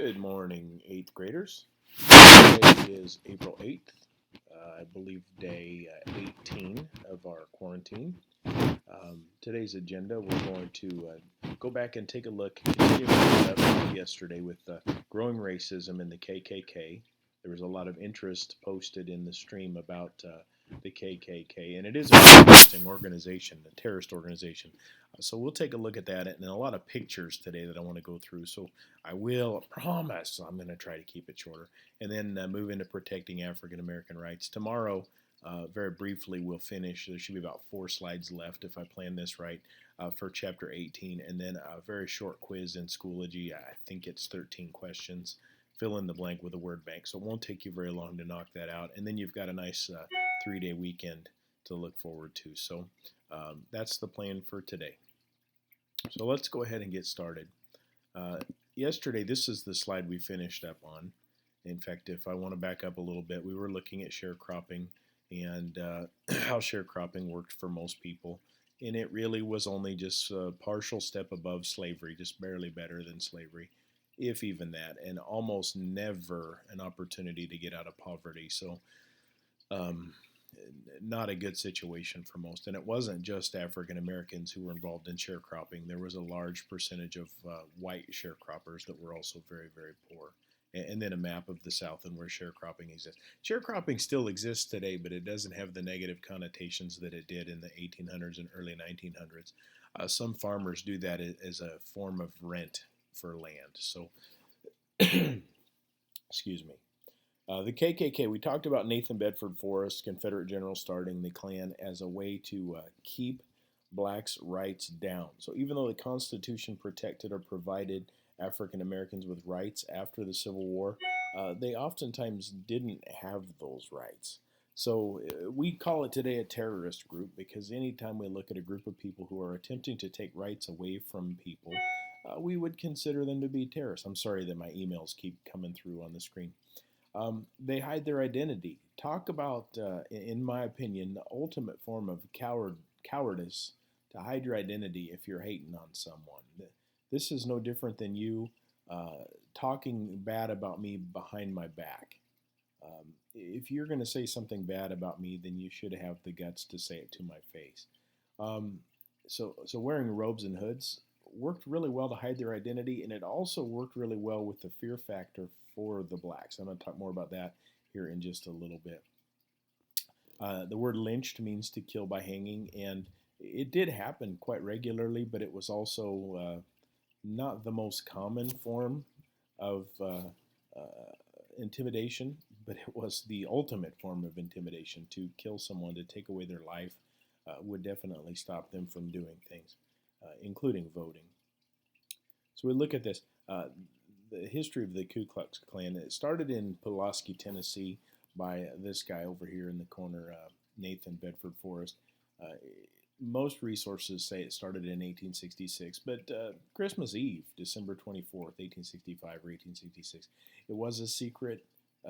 Good morning, 8th graders. Today is April 8th, I believe day 18 of our quarantine. Today's agenda, we're going to go back and take a look, continue up yesterday with growing racism in the KKK. There was a lot of interest posted in the stream about the KKK, and it is an interesting organization, a terrorist organization. So we'll take a look at that, and a lot of pictures today that I want to go through. So I will promise I'm going to try to keep it shorter, and then move into protecting African American rights. Tomorrow, very briefly, we'll finish. There should be about 4 slides left if I plan this right for chapter 18, and then a very short quiz in Schoology. I think it's 13 questions. Fill in the blank with a word bank, so it won't take you very long to knock that out. And then you've got a nice 3-day weekend to look forward to. So that's the plan for today. So let's go ahead and get started. Yesterday, this is the slide we finished up on. In fact, if I want to back up a little bit, we were looking at sharecropping and how sharecropping worked for most people. And it really was only just a partial step above slavery, just barely better than slavery, if even that, and almost never an opportunity to get out of poverty. So not a good situation for most. And it wasn't just African Americans who were involved in sharecropping. There was a large percentage of white sharecroppers that were also very, very poor. And then a map of the South and where sharecropping exists. Sharecropping still exists today, but it doesn't have the negative connotations that it did in the 1800s and early 1900s. Some farmers do that as a form of rent for land. So, excuse me. The KKK, we talked about Nathan Bedford Forrest, Confederate general, starting the Klan as a way to keep blacks' rights down. So even though the Constitution protected or provided African Americans with rights after the Civil War, they oftentimes didn't have those rights. So we call it today a terrorist group because anytime we look at a group of people who are attempting to take rights away from people, we would consider them to be terrorists. I'm sorry that my emails keep coming through on the screen. They hide their identity. Talk about, in my opinion, the ultimate form of cowardice to hide your identity if you're hating on someone. This is no different than you talking bad about me behind my back. If you're going to say something bad about me, then you should have the guts to say it to my face. So wearing robes and hoods worked really well to hide their identity, and it also worked really well with the fear factor for the blacks. I'm going to talk more about that here in just a little bit. The word lynched means to kill by hanging, and it did happen quite regularly, but it was also not the most common form of intimidation, but it was the ultimate form of intimidation. To kill someone, to take away their life, would definitely stop them from doing things, including voting. So we look at this. The history of the Ku Klux Klan. It started in Pulaski, Tennessee, by this guy over here in the corner, Nathan Bedford Forrest. Most resources say it started in 1866, but Christmas Eve, December 24th, 1865 or 1866, it was a secret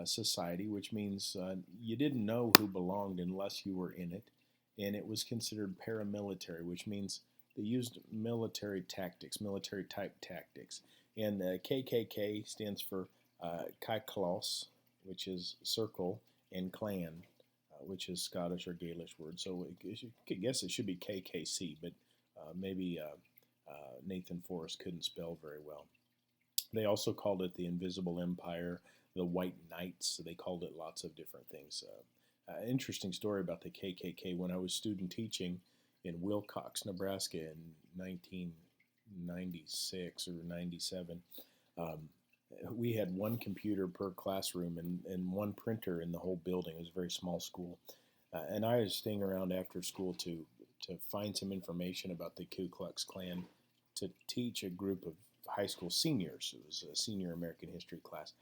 society, which means you didn't know who belonged unless you were in it, and it was considered paramilitary, which means they used military tactics, military type tactics. And KKK stands for Kaiklos, which is circle, and clan, which is Scottish or Gaelish word. So I guess it should be KKC, but maybe Nathan Forrest couldn't spell very well. They also called it the Invisible Empire, the White Knights. So they called it lots of different things. Interesting story about the KKK. When I was student teaching in Wilcox, Nebraska in 1996 or 97, we had one computer per classroom and one printer in the whole building. It was a very small school. And I was staying around after school to find some information about the Ku Klux Klan to teach a group of high school seniors. It was a senior American history class.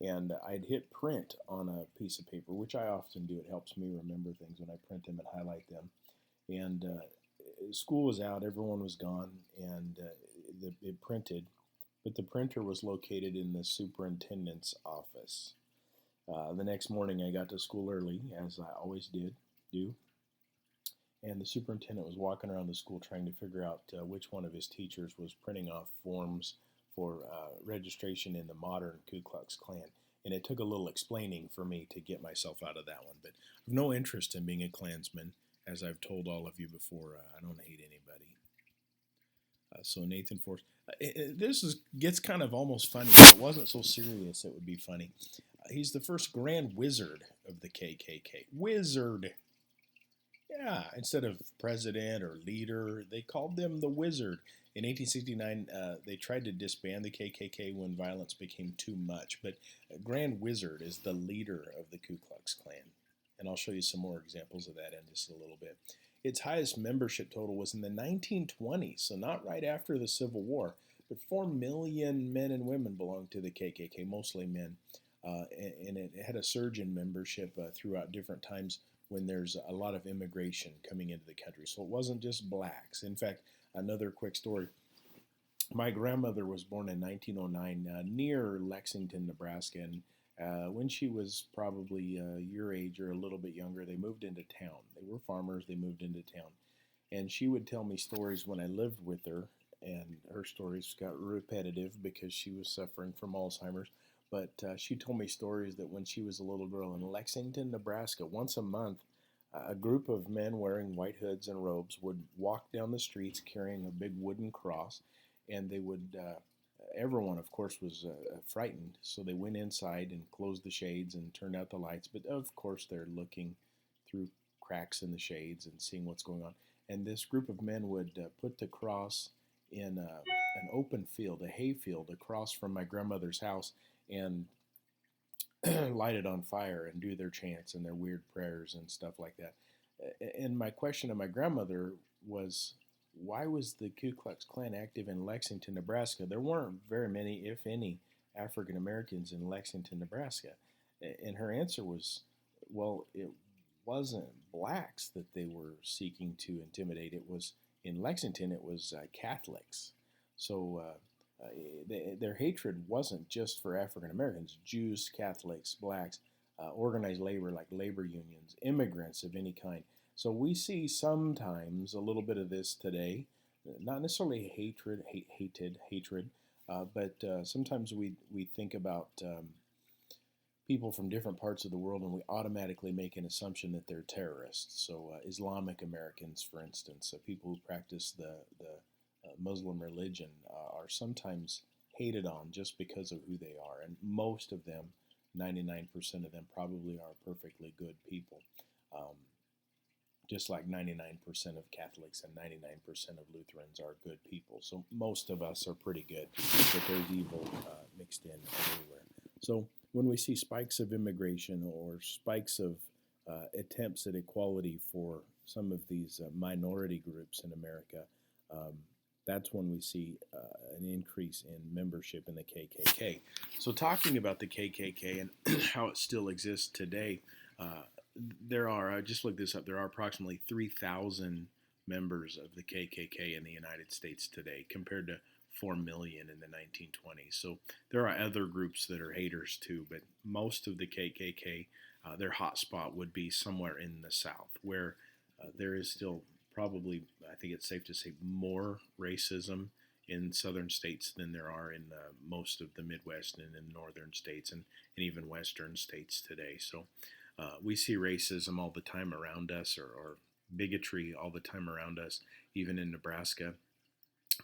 And I'd hit print on a piece of paper, which I often do. It helps me remember things when I print them and highlight them. And school was out, everyone was gone, and it printed, but the printer was located in the superintendent's office. The next morning I got to school early, as I always do, and the superintendent was walking around the school trying to figure out which one of his teachers was printing off forms for registration in the modern Ku Klux Klan. And it took a little explaining for me to get myself out of that one. But I have no interest in being a Klansman. As I've told all of you before, I don't hate anybody. So Nathan Force, gets kind of almost funny. If it wasn't so serious, it would be funny. He's the first Grand Wizard of the KKK. Wizard. Yeah, instead of president or leader, they called them the Wizard. In 1869, they tried to disband the KKK when violence became too much. But Grand Wizard is the leader of the Ku Klux Klan. And I'll show you some more examples of that in just a little bit. Its highest membership total was in the 1920s, so not right after the Civil War. But 4 million men and women belonged to the KKK, mostly men. And it had a surge in membership throughout different times when there's a lot of immigration coming into the country. So it wasn't just blacks. In fact, another quick story. My grandmother was born in 1909 near Lexington, Nebraska. And when she was probably your age or a little bit younger, they moved into town. They were farmers. They moved into town. And she would tell me stories when I lived with her. And her stories got repetitive because she was suffering from Alzheimer's. But she told me stories that when she was a little girl in Lexington, Nebraska, once a month, a group of men wearing white hoods and robes would walk down the streets carrying a big wooden cross, and they would, everyone, of course, was frightened, so they went inside and closed the shades and turned out the lights, but of course they're looking through cracks in the shades and seeing what's going on. And this group of men would put the cross in an open field, a hay field, across from my grandmother's house, and light it on fire and do their chants and their weird prayers and stuff like that. And my question to my grandmother was, why was the Ku Klux Klan active in Lexington, Nebraska? There weren't very many, if any, African Americans in Lexington, Nebraska. And her answer was, well, it wasn't blacks that they were seeking to intimidate. It was, in Lexington, it was Catholics. So their hatred wasn't just for African Americans, Jews, Catholics, blacks, organized labor like labor unions, immigrants of any kind. So we see sometimes a little bit of this today, not necessarily hatred, but sometimes we think about people from different parts of the world and we automatically make an assumption that they're terrorists. So Islamic Americans, for instance, people who practice the Muslim religion are sometimes hated on just because of who they are. And most of them, 99% of them, probably are perfectly good people. Just like 99% of Catholics and 99% of Lutherans are good people. So most of us are pretty good, but there's evil mixed in everywhere. So when we see spikes of immigration or spikes of attempts at equality for some of these minority groups in America, that's when we see an increase in membership in the KKK. So talking about the KKK and how it still exists today, there are, I just looked this up, there are approximately 3,000 members of the KKK in the United States today compared to 4 million in the 1920s. So there are other groups that are haters too, but most of the KKK, their hotspot would be somewhere in the South, where there is still probably, I think it's safe to say, more racism in southern states than there are in most of the Midwest and in northern states and even western states today. So we see racism all the time around us, or bigotry all the time around us, even in Nebraska,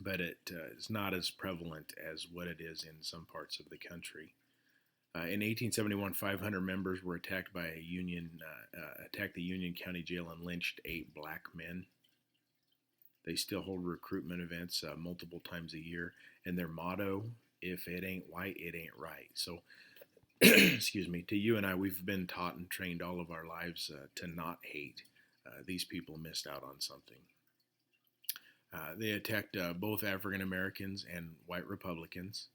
but it is not as prevalent as what it is in some parts of the country. In 1871, 500 members were attacked by a Union, attacked the Union County Jail and lynched 8 black men. They still hold recruitment events multiple times a year, and their motto, if it ain't white, it ain't right. So, excuse me, to you and I, we've been taught and trained all of our lives to not hate. These people missed out on something. They attacked both African Americans and white Republicans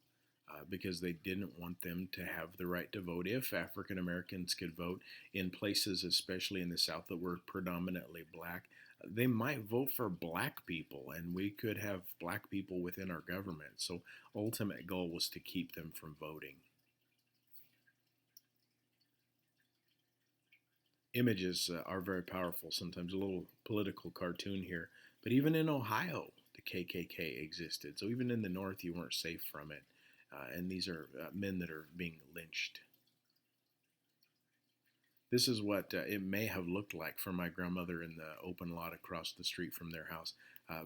because they didn't want them to have the right to vote. If African Americans could vote in places, especially in the South, that were predominantly black, they might vote for black people, and we could have black people within our government. So ultimate goal was to keep them from voting. Images are very powerful. Sometimes a little political cartoon here, but even in Ohio, the KKK existed. So even in the North, you weren't safe from it. And these are men that are being lynched. This is what it may have looked like for my grandmother in the open lot across the street from their house,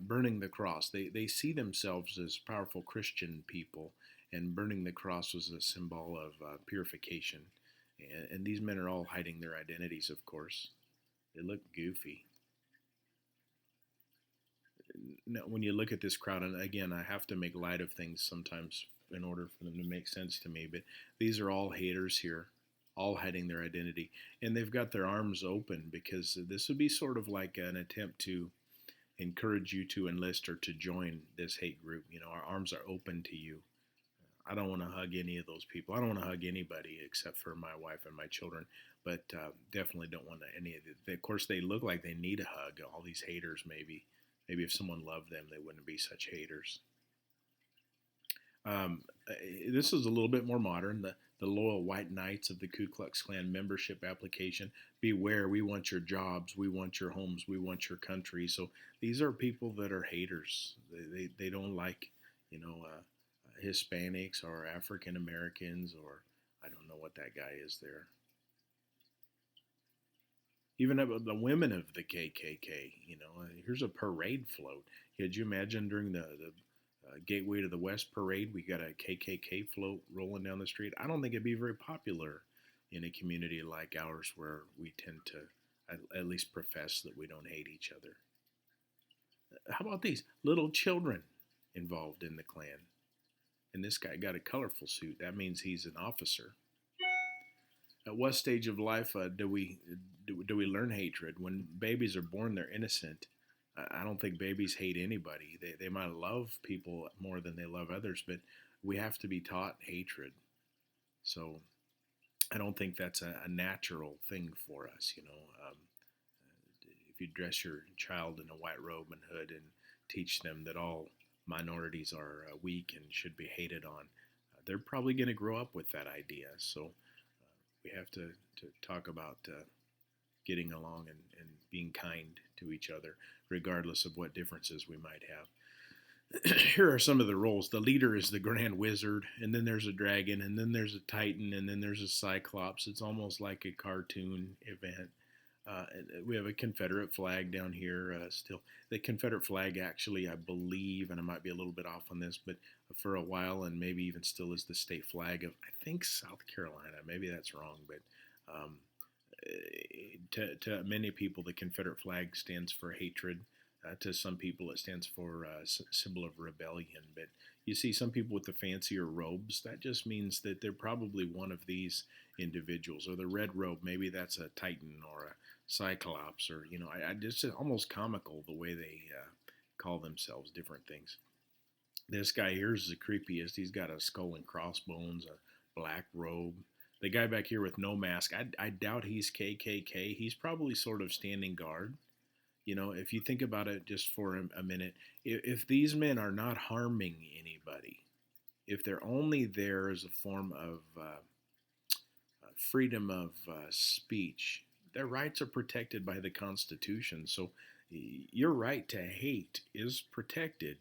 burning the cross. They see themselves as powerful Christian people, and burning the cross was a symbol of purification. And these men are all hiding their identities, of course. They look goofy. Now, when you look at this crowd, and again, I have to make light of things sometimes in order for them to make sense to me, but these are all haters here, all hiding their identity. And they've got their arms open because this would be sort of like an attempt to encourage you to enlist or to join this hate group. You know, our arms are open to you. I don't want to hug any of those people. I don't want to hug anybody except for my wife and my children, but definitely don't want any of it. Of course, they look like they need a hug. All these haters, maybe if someone loved them, they wouldn't be such haters. This is a little bit more modern. The loyal white knights of the Ku Klux Klan membership application. Beware, we want your jobs, we want your homes, we want your country. So these are people that are haters. They don't like, you know, Hispanics or African Americans, or I don't know what that guy is there. Even the women of the KKK, you know, here's a parade float. Could you imagine during the Gateway to the West parade, we got a KKK float rolling down the street? I don't think it'd be very popular in a community like ours where we tend to at least profess that we don't hate each other. How about these little children involved in the Klan? And this guy got a colorful suit. That means he's an officer. At what stage of life do we learn hatred? When babies are born, they're innocent. I don't think babies hate anybody. They might love people more than they love others, but we have to be taught hatred. So I don't think that's a natural thing for us. You know, if you dress your child in a white robe and hood and teach them that all minorities are weak and should be hated on, they're probably going to grow up with that idea. So we have to talk about getting along and being kind to each other, regardless of what differences we might have. Here are some of the roles. The leader is the grand wizard, and then there's a dragon, and then there's a titan, and then there's a cyclops. It's almost like a cartoon event. We have a Confederate flag down here still. The Confederate flag actually, I believe, and I might be a little bit off on this, but for a while, and maybe even still, is the state flag of, I think, South Carolina. Maybe that's wrong, but to many people, the Confederate flag stands for hatred. To some people, it stands for a symbol of rebellion. But you see some people with the fancier robes, that just means that they're probably one of these individuals. Or the red robe, maybe that's a titan or a cyclops, or, you know, it's almost comical the way they call themselves different things. This guy here is the creepiest. He's got a skull and crossbones, a black robe. The guy back here with no mask, I doubt he's KKK. He's probably sort of standing guard. You know, if you think about it just for a minute, if these men are not harming anybody, if they're only there as a form of freedom of speech, their rights are protected by the Constitution. So your right to hate is protected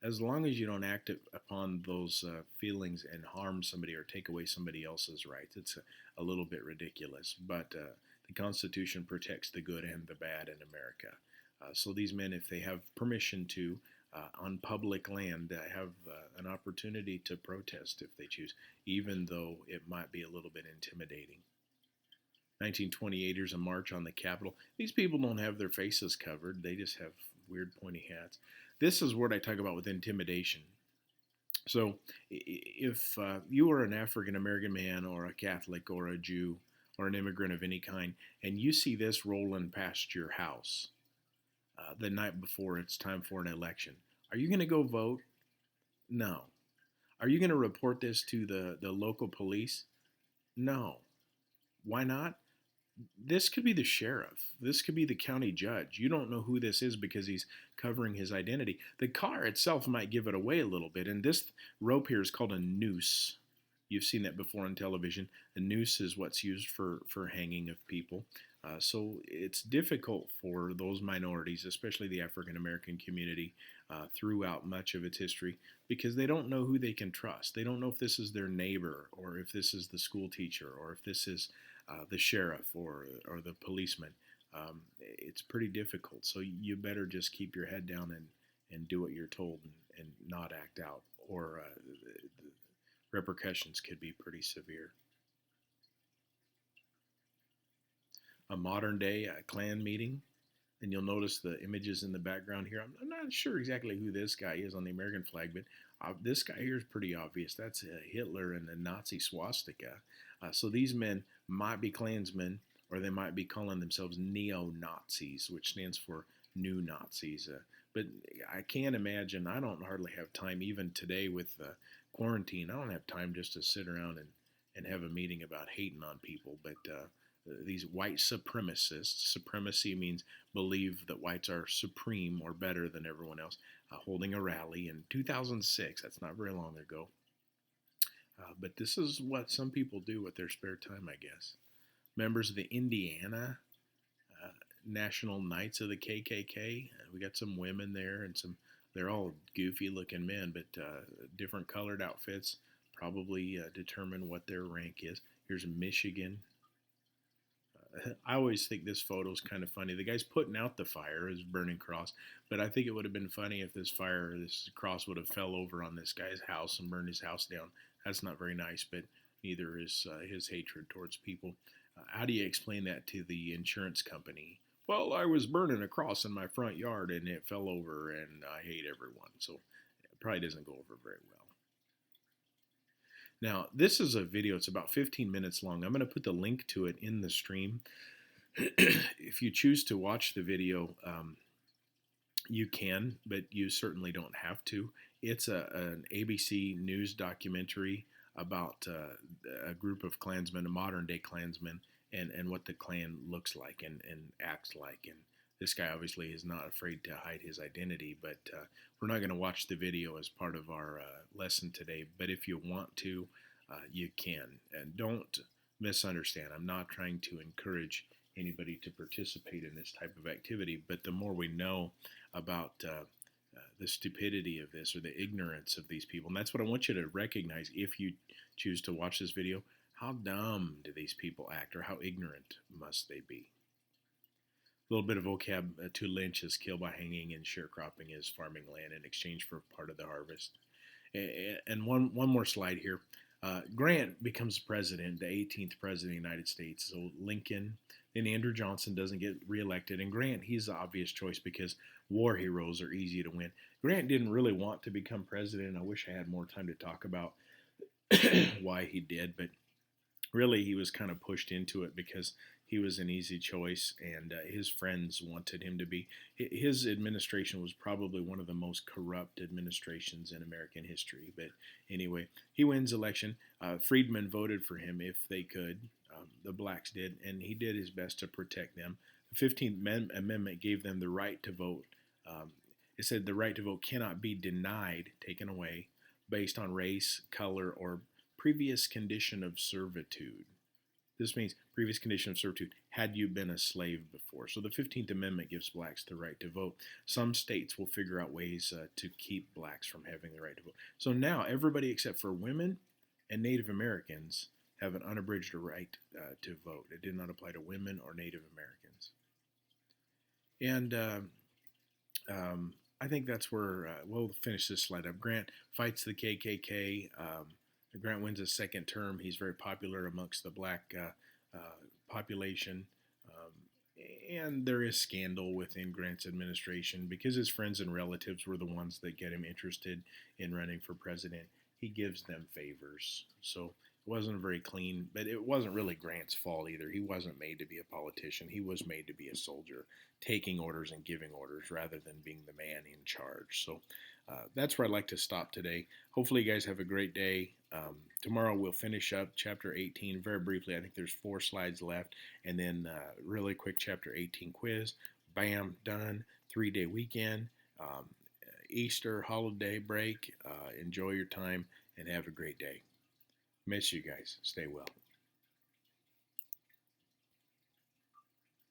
as long as you don't act upon those feelings and harm somebody or take away somebody else's rights. It's a little bit ridiculous, but the Constitution protects the good and the bad in America. So these men, if they have permission to, on public land, have an opportunity to protest if they choose, even though it might be a little bit intimidating. 1928, there's a march on the Capitol. These people don't have their faces covered. They just have weird pointy hats. This is what I talk about with intimidation. So if you are an African American man or a Catholic or a Jew or an immigrant of any kind, and you see this rolling past your house the night before it's time for an election, are you going to go vote? No. Are you going to report this to the local police? No. Why not? This could be the sheriff. This could be the county judge. You don't know who this is because he's covering his identity. The car itself might give it away a little bit. And this rope here is called a noose. You've seen that before on television. A noose is what's used for hanging of people. So it's difficult for those minorities, especially the African American community, throughout much of its history, because they don't know who they can trust. They don't know if this is their neighbor, or if this is the school teacher, or if this is the sheriff, or the policeman. It's pretty difficult. So you better just keep your head down and do what you're told, and not act out, or the repercussions could be pretty severe. A modern day Klan meeting, and you'll notice the images in the background here. I'm not sure exactly who this guy is on the American flag, but this guy here is pretty obvious. That's Hitler and the Nazi swastika. So these men might be Klansmen, or they might be calling themselves neo-Nazis, which stands for new Nazis. But I can't imagine. I don't hardly have time, even today with quarantine. I don't have time just to sit around and have a meeting about hating on people. But these white supremacists, supremacy means believe that whites are supreme or better than everyone else, holding a rally in 2006. That's not very long ago. But this is what some people do with their spare time, I guess. Members of the Indiana National Knights of the KKK. We got some women there, and they're all goofy looking men, but different colored outfits probably determine what their rank is. Here's Michigan. I always think this photo is kind of funny. The guy's putting out the fire, his burning cross, but I think it would have been funny if this cross would have fell over on this guy's house and burned his house down. That's not very nice, but neither is his hatred towards people. How do you explain that to the insurance company? Well, I was burning a cross in my front yard and it fell over, and I hate everyone. So it probably doesn't go over very well. Now, this is a video. It's about 15 minutes long. I'm going to put the link to it in the stream. If you choose to watch the video, you can, but you certainly don't have to. It's an ABC News documentary about a group of Klansmen, a modern-day Klansmen, and what the Klan looks like and acts like. And this guy obviously is not afraid to hide his identity, but we're not going to watch the video as part of our lesson today. But if you want to, you can. And don't misunderstand. I'm not trying to encourage anybody to participate in this type of activity, but the more we know about the stupidity of this, or the ignorance of these people, and that's what I want you to recognize if you choose to watch this video. How dumb do these people act, or how ignorant must they be? A little bit of vocab. To lynch is kill by hanging, and sharecropping is farming land in exchange for part of the harvest. And one more slide here. Grant becomes president, the 18th president of the United States. So Lincoln, then Andrew Johnson doesn't get reelected, and Grant, he's the obvious choice because war heroes are easy to win. Grant didn't really want to become president. I wish I had more time to talk about why he did, but really he was kind of pushed into it because he was an easy choice, and his friends wanted him to be. His administration was probably one of the most corrupt administrations in American history. But anyway, he wins election. Freedmen voted for him if they could. The blacks did, and he did his best to protect them. The 15th Amendment gave them the right to vote. It said the right to vote cannot be denied, taken away, based on race, color, or previous condition of servitude. This means previous condition of servitude, had you been a slave before. So the 15th Amendment gives blacks the right to vote. Some states will figure out ways to keep blacks from having the right to vote. So now everybody except for women and Native Americans have an unabridged right to vote. It did not apply to women or Native Americans. And I think that's where we'll finish this slide up. Grant fights the KKK. Grant wins his second term. He's very popular amongst the black population. And there is scandal within Grant's administration because his friends and relatives were the ones that get him interested in running for president. He gives them favors. So it wasn't very clean, but it wasn't really Grant's fault either. He wasn't made to be a politician. He was made to be a soldier, taking orders and giving orders rather than being the man in charge. So that's where I'd like to stop today. Hopefully you guys have a great day. Tomorrow we'll finish up chapter 18 very briefly. I think there's 4 slides left, and then really quick chapter 18 quiz. Bam, done. 3-day weekend. Easter holiday break. Enjoy your time and have a great day. Miss you guys. Stay well.